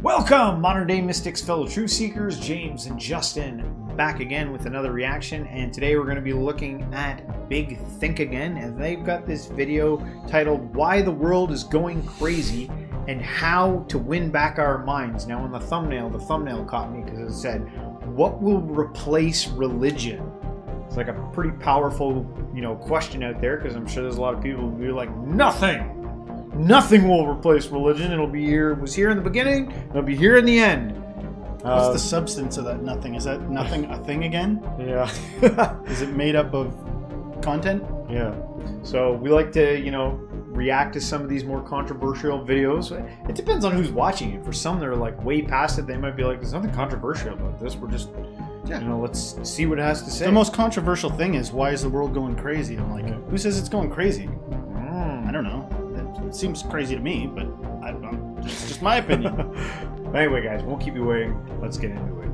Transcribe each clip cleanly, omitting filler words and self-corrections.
Welcome, modern day mystics, fellow truth seekers. James and Justin back again with another reaction, and today we're going to be looking at Big Think Again, and they've got this video titled Why the World is Going Crazy and How to Win Back Our Minds. Now on the thumbnail caught me because it said, what will replace religion? It's like a pretty powerful, question out there, because I'm sure there's a lot of people who be like, nothing! Nothing will replace religion. It was here in the beginning, it'll be here in the end. What's the substance of that nothing? Is that nothing a thing again? Yeah. Is it made up of content? Yeah. So we like to, react to some of these more controversial videos. It depends on who's watching it. For some, they're like way past it. They might be like, there's nothing controversial about this. We're just, let's see what it has to say. The most controversial thing is, why is the world going crazy? I'm like, who says it's going crazy? I don't know. It seems crazy to me, but I don't know. It's just my opinion. Anyway, guys, won't keep you waiting. Let's get into it.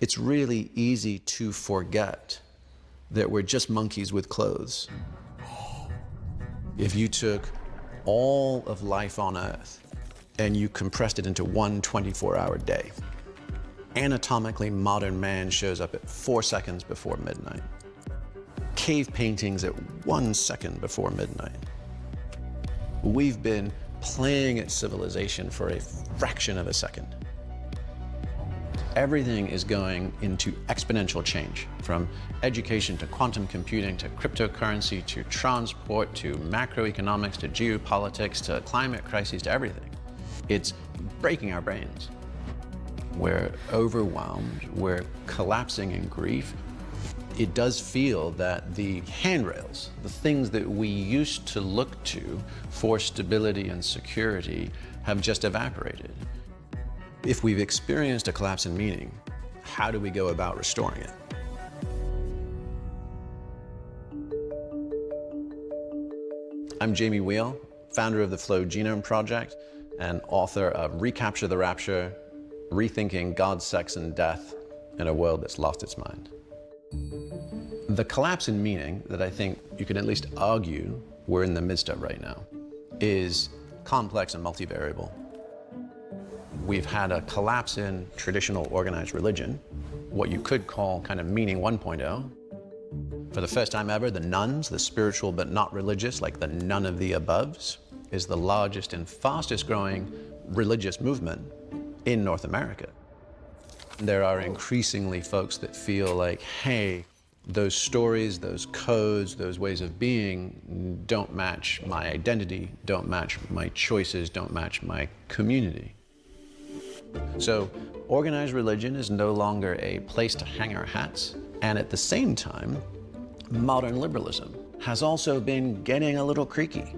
It's really easy to forget that we're just monkeys with clothes. If you took all of life on Earth and you compressed it into one 24-hour day, anatomically modern man shows up at 4 seconds before midnight. Cave paintings at 1 second before midnight. We've been playing at civilization for a fraction of a second. Everything is going into exponential change, from education to quantum computing to cryptocurrency to transport to macroeconomics to geopolitics to climate crises to everything. It's breaking our brains. We're overwhelmed, we're collapsing in grief. It does feel that the handrails, the things that we used to look to for stability and security, have just evaporated. If we've experienced a collapse in meaning, how do we go about restoring it? I'm Jamie Wheal, founder of the Flow Genome Project and author of Recapture the Rapture, Rethinking God, Sex, and Death in a World That's Lost Its Mind. The collapse in meaning that I think you can at least argue we're in the midst of right now is complex and multivariable. We've had a collapse in traditional organized religion, what you could call kind of meaning 1.0. For the first time ever, the nones, the spiritual but not religious, like the none of the aboves, is the largest and fastest growing religious movement in North America. There are increasingly folks that feel like, hey, those stories, those codes, those ways of being don't match my identity, don't match my choices, don't match my community. So organized religion is no longer a place to hang our hats, and at the same time, modern liberalism has also been getting a little creaky.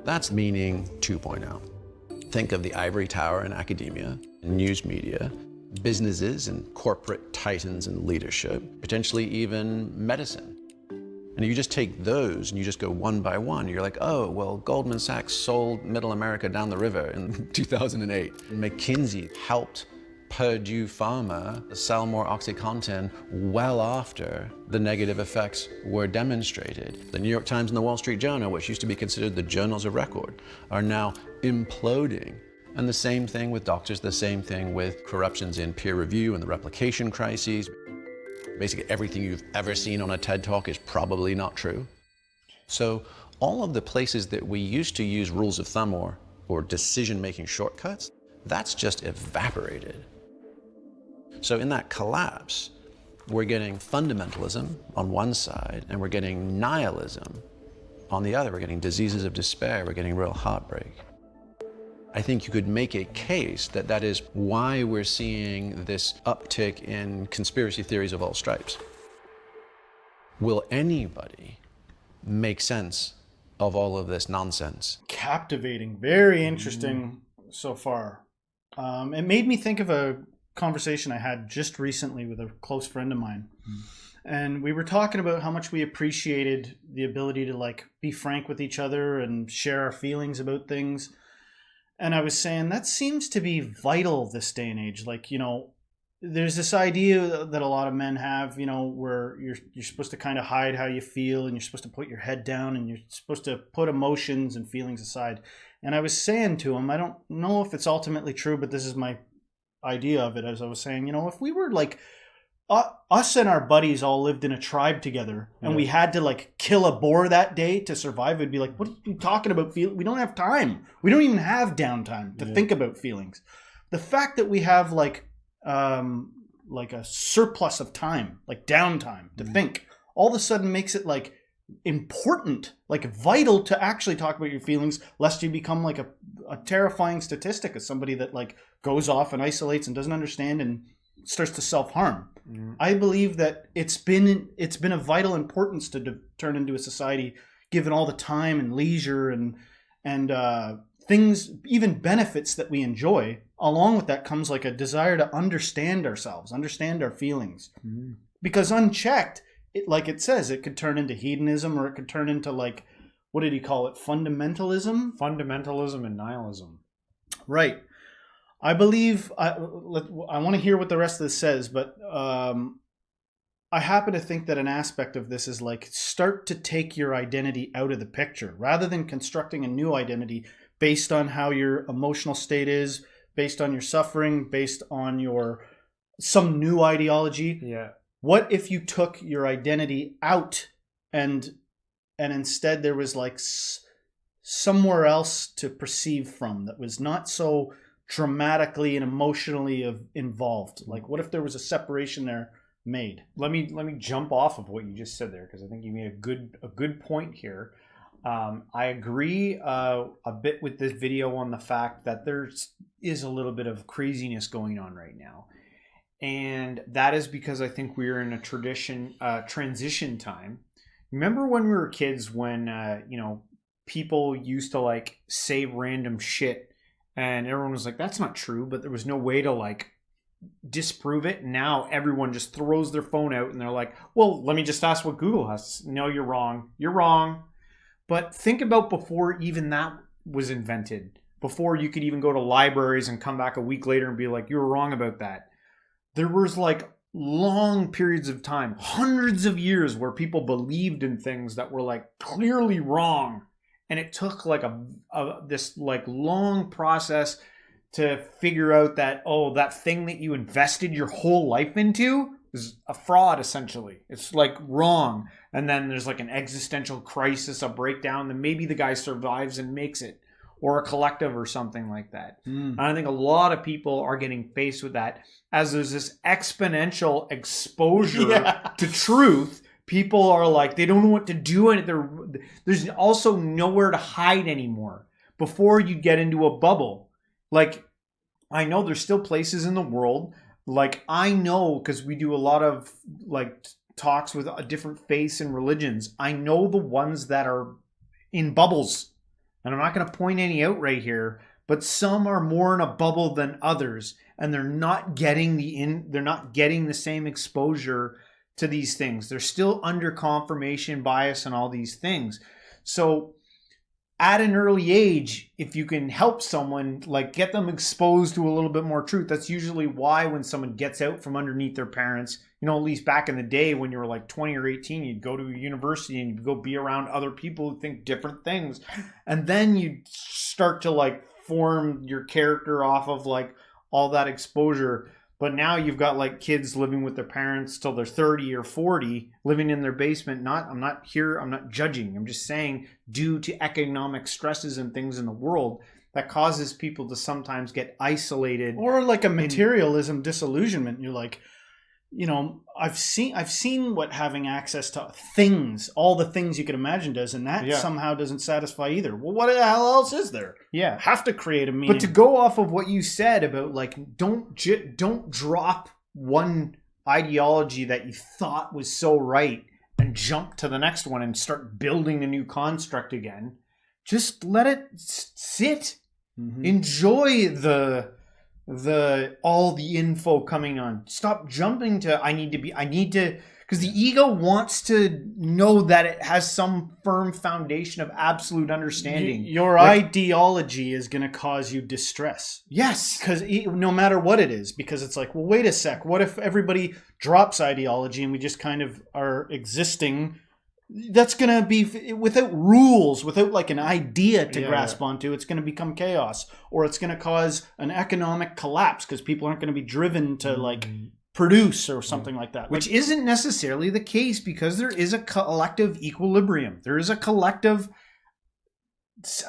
That's meaning 2.0. Think of the ivory tower in academia, news media, businesses and corporate titans in leadership, potentially even medicine. And you just take those and you just go one by one. You're like, oh, well, Goldman Sachs sold Middle America down the river in 2008. McKinsey helped Purdue Pharma sell more OxyContin well after the negative effects were demonstrated. The New York Times and the Wall Street Journal, which used to be considered the journals of record, are now imploding. And the same thing with doctors, the same thing with corruptions in peer review and the replication crises. Basically everything you've ever seen on a TED Talk is probably not true. So all of the places that we used to use rules of thumb or decision-making shortcuts, that's just evaporated. So in that collapse, we're getting fundamentalism on one side and we're getting nihilism on the other. We're getting diseases of despair, we're getting real heartbreak. I think you could make a case that that is why we're seeing this uptick in conspiracy theories of all stripes. Will anybody make sense of all of this nonsense? Captivating, very interesting so far. It made me think of a conversation I had just recently with a close friend of mine. And we were talking about how much we appreciated the ability to be frank with each other and share our feelings about things. And I was saying that seems to be vital this day and age. there's this idea that a lot of men have, where you're supposed to kind of hide how you feel, and you're supposed to put your head down, and you're supposed to put emotions and feelings aside. And I was saying to him, I don't know if it's ultimately true, but this is my idea of it. As I was saying, if we were like us and our buddies all lived in a tribe together, and we had to like kill a boar that day to survive, it'd be like, what are you talking about? We don't have time. We don't even have downtime to think about feelings. The fact that we have like a surplus of time, like downtime to think, all of a sudden makes it like important, like vital to actually talk about your feelings, lest you become like a terrifying statistic as somebody that like goes off and isolates and doesn't understand and starts to self-harm. I believe that it's been a vital importance to turn into a society, given all the time and leisure and things, even benefits that we enjoy. Along with that comes like a desire to understand ourselves, understand our feelings. Because unchecked, like it says, it could turn into hedonism, or it could turn into like, what did he call it? Fundamentalism? Fundamentalism and nihilism. Right. I believe, I want to hear what the rest of this says, but I happen to think that an aspect of this is like, start to take your identity out of the picture, rather than constructing a new identity based on how your emotional state is, based on your suffering, based on some new ideology. Yeah. What if you took your identity out and instead there was like somewhere else to perceive from that was not so dramatically and emotionally involved? Like, what if there was a separation there made? Let me jump off of what you just said there, because I think you made a good point here. I agree a bit with this video on the fact that there is a little bit of craziness going on right now. And that is because I think we're in a transition time. Remember when we were kids, when, people used to like say random shit and everyone was like, that's not true, but there was no way to like disprove it. Now everyone just throws their phone out and they're like, well, let me just ask what Google has. No, you're wrong. You're wrong. But think about before even that was invented, before you could even go to libraries and come back a week later and be like, you were wrong about that. There was like long periods of time, hundreds of years, where people believed in things that were like clearly wrong. And it took like this like long process to figure out that, that thing that you invested your whole life into is a fraud, essentially. It's like wrong. And then there's like an existential crisis, a breakdown, then maybe the guy survives and makes it, or a collective or something like that. And I think a lot of people are getting faced with that as there's this exponential exposure to truth. People are like, they don't know what to do, and there's also nowhere to hide anymore. Before you get into a bubble, like, I know there's still places in the world, like I know, because we do a lot of like talks with different faiths and religions, I know the ones that are in bubbles, and I'm not going to point any out right here, but some are more in a bubble than others, and they're not getting the same exposure to these things. They're still under confirmation bias and all these things. So at an early age, if you can help someone, like get them exposed to a little bit more truth, that's usually why when someone gets out from underneath their parents, at least back in the day when you were like 20 or 18, you'd go to a university and you'd go be around other people who think different things. And then you'd start to like form your character off of like all that exposure. But now you've got like kids living with their parents till they're 30 or 40, living in their basement. I'm not judging. I'm just saying, due to economic stresses and things in the world, that causes people to sometimes get isolated. Or like a materialism disillusionment. You're like, I've seen what having access to things, all the things you could imagine does, and that somehow doesn't satisfy either. Well, what the hell else is there? Yeah. Have to create a meaning. But to go off of what you said about like, don't drop one ideology that you thought was so right and jump to the next one and start building a new construct again. Just let it sit. Mm-hmm. Enjoy all the info coming on. Stop jumping to I need to Because the ego wants to know that it has some firm foundation of absolute understanding. Your ideology is going to cause you distress. Yes. Because no matter what it is, because it's like, well, wait a sec. What if everybody drops ideology and we just kind of are existing? That's going to be without rules, without like an idea to grasp onto. It's going to become chaos, or it's going to cause an economic collapse because people aren't going to be driven to like produce or something like that. Which isn't necessarily the case, because there is a collective equilibrium. There is a collective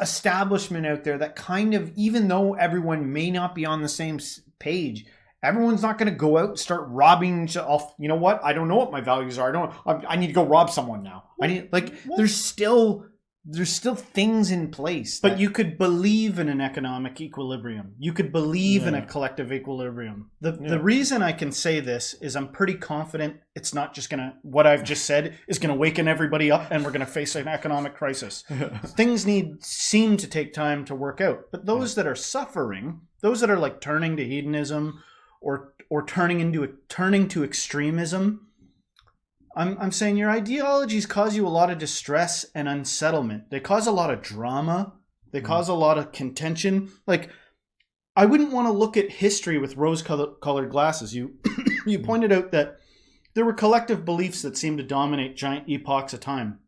establishment out there that kind of, even though everyone may not be on the same page, everyone's not going to go out and start robbing off. You know what? I don't know what my values are. I need to go rob someone now. There's still things in place. But you could believe in an economic equilibrium. You could believe in a collective equilibrium. The reason I can say this is I'm pretty confident it's not just going to, what I've just said is going to waken everybody up and we're going to face an economic crisis. Things seem to take time to work out. But those that are suffering, those that are like turning to hedonism, or turning to extremism, I'm saying your ideologies cause you a lot of distress and unsettlement. They cause a lot of drama. They cause a lot of contention. Like, I wouldn't want to look at history with rose-colored glasses. You pointed out that there were collective beliefs that seemed to dominate giant epochs of time.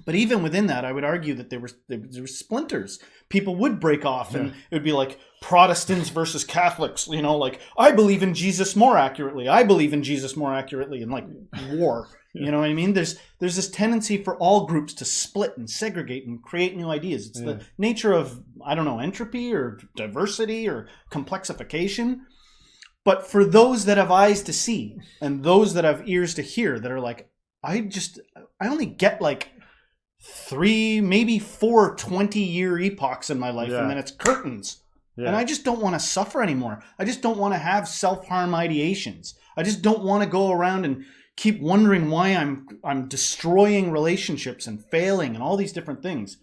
But even within that, I would argue that there were splinters. People would break off, and it would be like Protestants versus Catholics. You know, like, I believe in Jesus more accurately. I believe in Jesus more accurately, and like war. You know what I mean? There's this tendency for all groups to split and segregate and create new ideas. It's the nature of, I don't know, entropy or diversity or complexification. But for those that have eyes to see and those that have ears to hear, that are like, I only get like 3, maybe 4 20-year epochs in my life, and then it's curtains. And I just don't want to suffer anymore. I just don't want to have self-harm ideations. I just don't want to go around and keep wondering why I'm destroying relationships and failing and all these different things.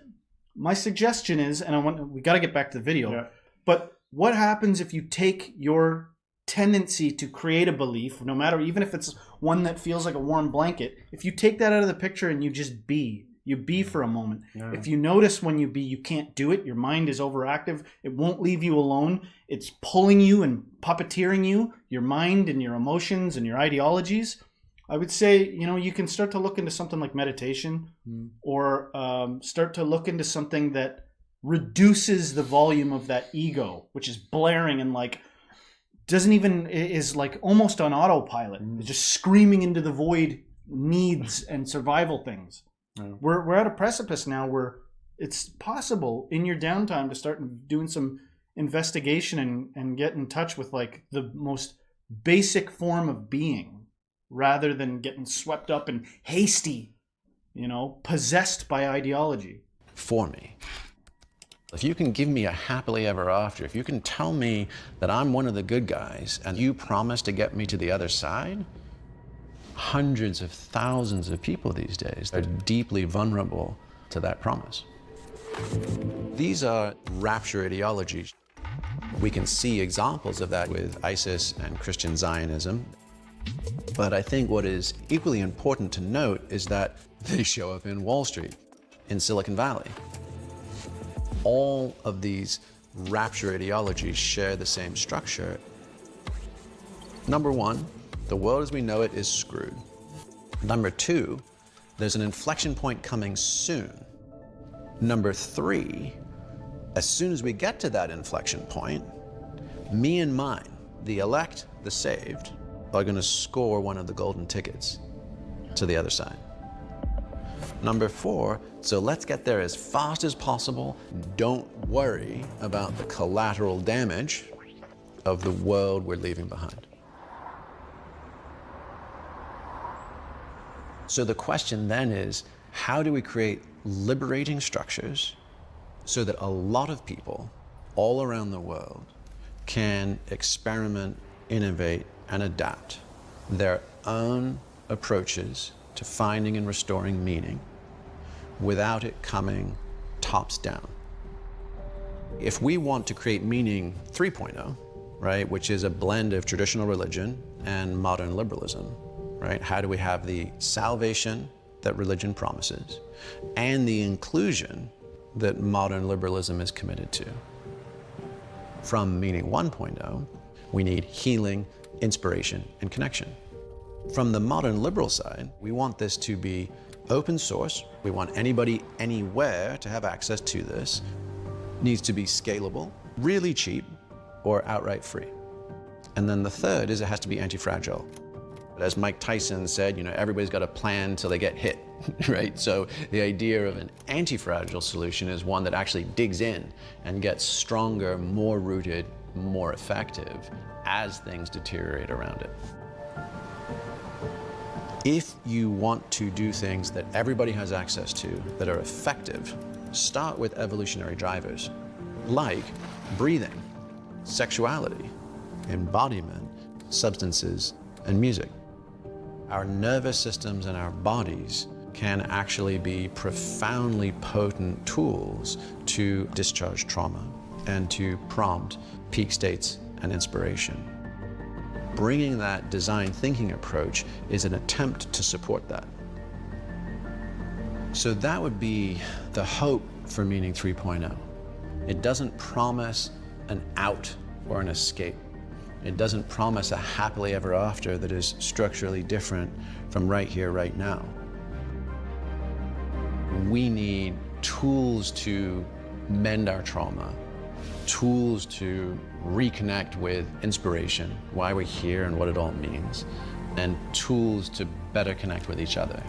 My suggestion is, and we got to get back to the video, but what happens if you take your tendency to create a belief, no matter, even if it's one that feels like a warm blanket, if you take that out of the picture and you just be for a moment. If you notice when you be, you can't do it. Your mind is overactive. It won't leave you alone. It's pulling you and puppeteering you, your mind and your emotions and your ideologies. I would say, you can start to look into something like meditation, or start to look into something that reduces the volume of that ego, which is blaring and like is like almost on autopilot. It's just screaming into the void needs and survival things. We're at a precipice now where it's possible in your downtime to start doing some investigation and get in touch with like the most basic form of being, rather than getting swept up and hasty, possessed by ideology. For me. If you can give me a happily ever after, if you can tell me that I'm one of the good guys and you promise to get me to the other side, hundreds of thousands of people these days are deeply vulnerable to that promise. These are rapture ideologies. We can see examples of that with ISIS and Christian Zionism. But I think what is equally important to note is that they show up in Wall Street, in Silicon Valley. All of these rapture ideologies share the same structure. Number one, the world as we know it is screwed. Number two, there's an inflection point coming soon. Number three, as soon as we get to that inflection point, me and mine, the elect, the saved, are going to score one of the golden tickets to the other side. Number four, so let's get there as fast as possible. Don't worry about the collateral damage of the world we're leaving behind. So the question then is, how do we create liberating structures so that a lot of people all around the world can experiment, innovate, and adapt their own approaches to finding and restoring meaning without it coming tops down? If we want to create meaning 3.0, right, which is a blend of traditional religion and modern liberalism, right? How do we have the salvation that religion promises and the inclusion that modern liberalism is committed to? From meaning 1.0, we need healing, inspiration, and connection. From the modern liberal side, we want this to be open source. We want anybody, anywhere to have access to this. It needs to be scalable, really cheap, or outright free. And then the third is it has to be anti-fragile. As Mike Tyson said, everybody's got a plan till they get hit, right? So the idea of an anti-fragile solution is one that actually digs in and gets stronger, more rooted, more effective as things deteriorate around it. If you want to do things that everybody has access to that are effective, start with evolutionary drivers like breathing, sexuality, embodiment, substances, and music. Our nervous systems and our bodies can actually be profoundly potent tools to discharge trauma and to prompt peak states and inspiration. Bringing that design thinking approach is an attempt to support that. So that would be the hope for Meaning 3.0. It doesn't promise an out or an escape. It doesn't promise a happily ever after that is structurally different from right here, right now. We need tools to mend our trauma, tools to reconnect with inspiration, why we're here and what it all means, and tools to better connect with each other.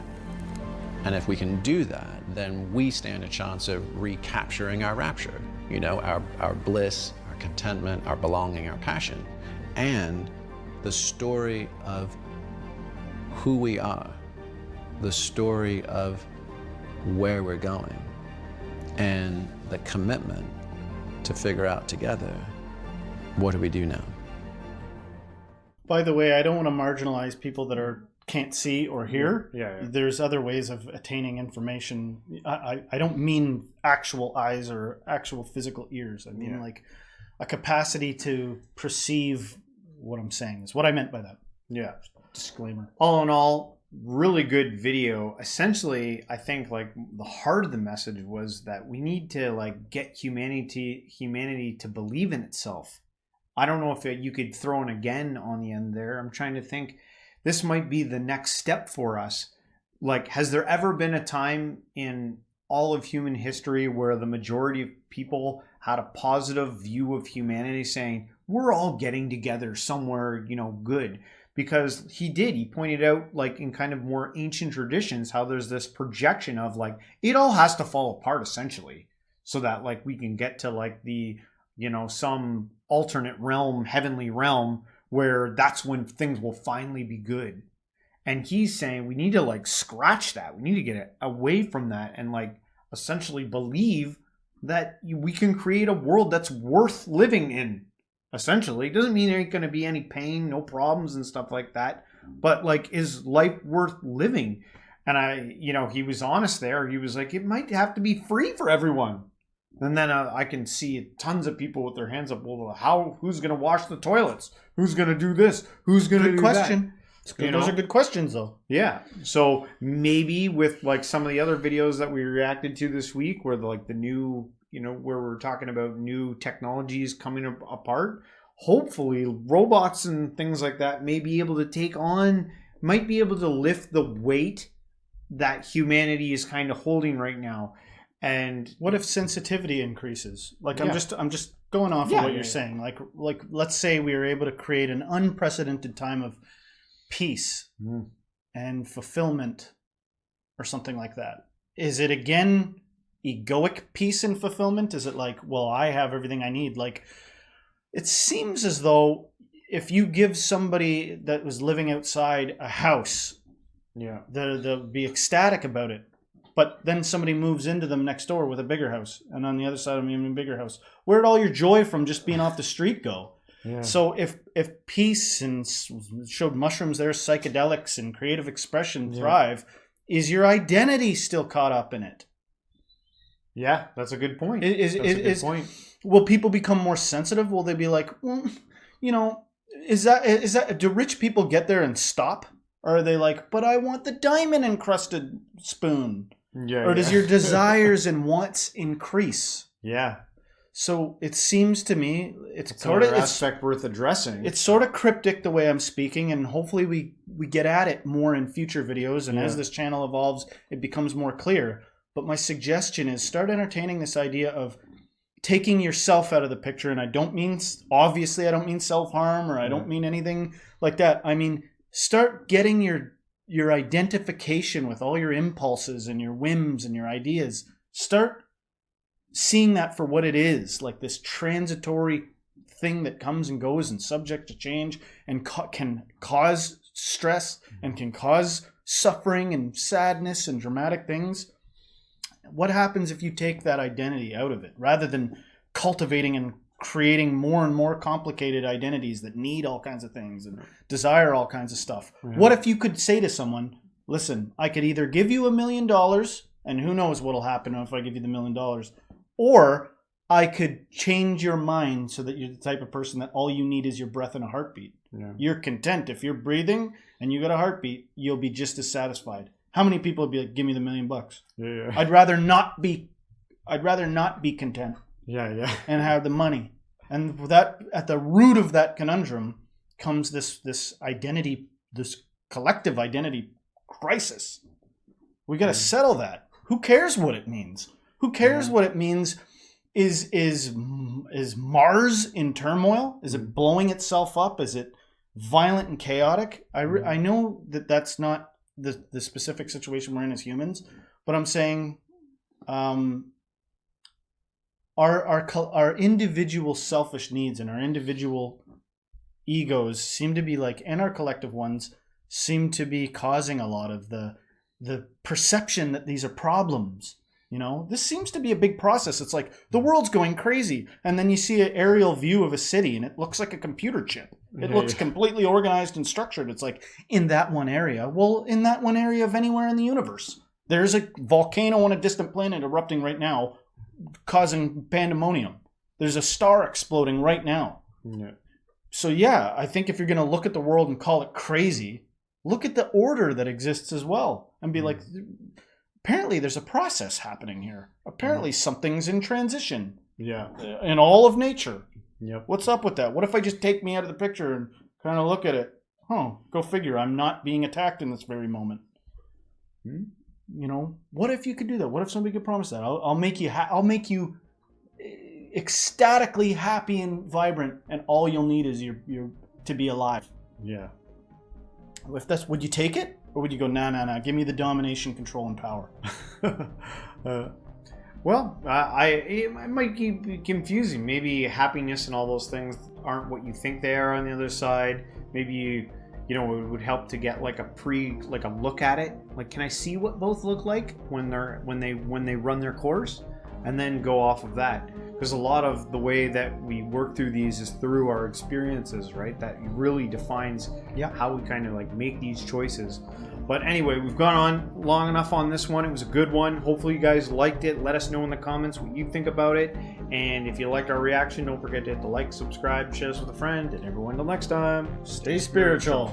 And if we can do that, then we stand a chance of recapturing our rapture, our bliss, our contentment, our belonging, our passion, and the story of who we are, the story of where we're going, and the commitment to figure out together, what do we do now? By the way, I don't want to marginalize people that can't see or hear. Yeah. There's other ways of attaining information. I don't mean actual eyes or actual physical ears. I mean like a capacity to perceive what I'm saying is what I meant by that. Yeah. Disclaimer. All in all, really good video. Essentially, I think like the heart of the message was that we need to like get humanity to believe in itself. I don't know if you could throw an again on the end there. I'm trying to think. This might be the next step for us. Like, has there ever been a time in all of human history where the majority of people had a positive view of humanity, saying, we're all getting together somewhere, good? Because he pointed out, like, in kind of more ancient traditions, how there's this projection of, like, it all has to fall apart, essentially, so that, like, we can get to, like, the, some alternate realm, heavenly realm, where that's when things will finally be good. And he's saying we need to like scratch that. We need to get away from that and like essentially believe that we can create a world that's worth living in. Essentially, it doesn't mean there ain't going to be any pain, no problems and stuff like that. But like, is life worth living? And he was honest there. He was like, it might have to be free for everyone. And then I can see tons of people with their hands up. Well, who's going to wash the toilets? Who's going to do this? Who's going to do question. that? Those are good questions, though. Yeah. So maybe with like some of the other videos that we reacted to this week, where like the new, where we're talking about new technologies coming apart, hopefully robots and things like that might be able to lift the weight that humanity is kind of holding right now. And what if sensitivity increases? Like I'm just going off of what you're saying. Like let's say we were able to create an unprecedented time of peace and fulfillment or something like that. Is it again egoic peace and fulfillment? Is it like, well, I have everything I need? Like it seems as though if you give somebody that was living outside a house, they'll be ecstatic about it. But then somebody moves into them next door with a bigger house, and on the other side of an even bigger house. Where'd all your joy from just being off the street go? Yeah. So if peace and showed mushrooms there, psychedelics and creative expression thrive, is your identity still caught up in it? Yeah, that's a good point. That's a good point. Will people become more sensitive? Will they be like, well, is that do rich people get there and stop? Or are they like, but I want the diamond encrusted spoon? Yeah. Or does your desires and wants increase? Yeah. So it seems to me It's another aspect worth addressing. It's sort of cryptic the way I'm speaking, and hopefully we get at it more in future videos. And as this channel evolves, it becomes more clear. But my suggestion is start entertaining this idea of taking yourself out of the picture. And I don't mean, obviously, I don't mean self-harm, or I don't mean anything like that. I mean, start getting your identification with all your impulses and your whims and your ideas. Start seeing that for what it is, like this transitory thing that comes and goes and subject to change and can cause stress and can cause suffering and sadness and dramatic things. What happens if you take that identity out of it rather than cultivating and creating more and more complicated identities that need all kinds of things and desire all kinds of stuff? What if you could say to someone, listen, I could either give you $1 million, and who knows what'll happen if I give you the $1 million, or I could change your mind so that you're the type of person that all you need is your breath and a heartbeat. Yeah. You're content. If you're breathing and you got a heartbeat, you'll be just as satisfied. How many people would be like, give me the $1 million? Yeah. I'd rather not be content. Yeah. And have the money. And that, at the root of that conundrum comes this identity, this collective identity crisis. We got to settle that. Who cares what it means? Who cares what it means? Is Mars in turmoil? Is it blowing itself up? Is it violent and chaotic? I know that that's not the specific situation we're in as humans, but I'm saying our individual selfish needs and our individual egos seem to be like, and our collective ones seem to be causing a lot of the perception that these are problems. You know, this seems to be a big process. It's like the world's going crazy, and then you see an aerial view of a city and it looks like a computer chip. It looks completely organized and structured. It's like, in that one area. Well, in that one area of anywhere in the universe, there's a volcano on a distant planet erupting right now, causing pandemonium. There's a star exploding right now. Yeah. So yeah, I think if you're going to look at the world and call it crazy, look at the order that exists as well and be like, apparently there's a process happening here. Apparently something's in transition. Yeah. In all of nature. Yep. What's up with that? What if I just take me out of the picture and kind of look at it? Go figure. I'm not being attacked in this very moment. You know, what if you could do that? What if somebody could promise that? I'll make you ecstatically happy and vibrant, and all you'll need is your to be alive. Yeah. If that's, would you take it? Or would you go, nah, give me the domination, control, and power? It might be confusing. Maybe happiness and all those things aren't what you think they are on the other side. Maybe it would help to get like a look at it. Like, can I see what both look like when they run their course, and then go off of that? Because a lot of the way that we work through these is through our experiences, right? That really defines how we kind of like make these choices. But anyway, we've gone on long enough on this one. It was a good one. Hopefully you guys liked it. Let us know in the comments what you think about it. And if you liked our reaction, don't forget to hit the like, subscribe, share this with a friend, and everyone, until next time, stay spiritual.